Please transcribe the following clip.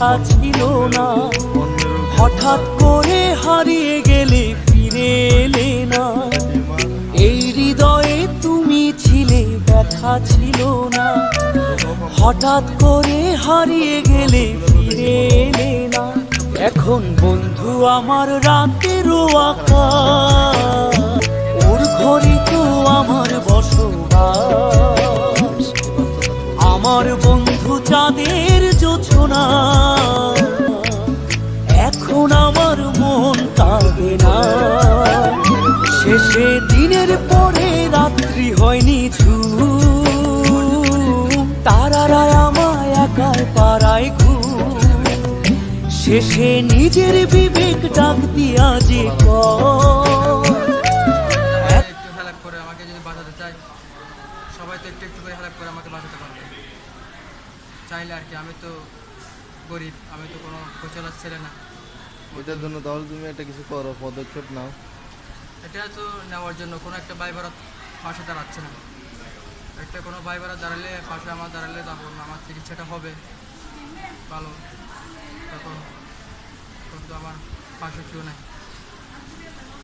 কথা ছিল না, হঠাৎ করে হারিয়ে গেলে ফিরে এলে না। এই হৃদয়ে তুমি ছিলে, ব্যথা ছিল না, হঠাৎ করে হারিয়ে গেলে ফিরে এলে না। এখন বন্ধু আমার রাতেরও আকাশ, ওর ঘরে তো আমার বসবাস। আমার বন্ধু চাঁদের জোছনা, এখন আমার মন কাঁদে না। শেষে দিনের পরে রাত্রি হয়নি ঝুম, তারারা আমায় একার পাড়ায় ঘুম। শেষে নিজের বিবেক ডাক দিয়া যে একটু হেল্প করে আমাকে যদি বাঁচাতে চাই, সবাই তো একটু একটু করে হেল্প করে আমাকে বাঁচাতে পারবে চাইলে আর কি। আমি তো গরিব, আমি তো কোনো কোচলার ছেলে না। এটার জন্য তাহলে তুমি একটা কিছু করো, পদক্ষেপ নাও। এটা তো নেওয়ার জন্য কোনো একটা ভাই বোনের পাশে দাঁড়াচ্ছে না। একটা কোনো ভাই বোনের দাঁড়ালে, পাশে আমার দাঁড়ালে তখন আমার চিকিৎসাটা হবে ভালো। তখন কিন্তু আমার পাশে কেউ নাই।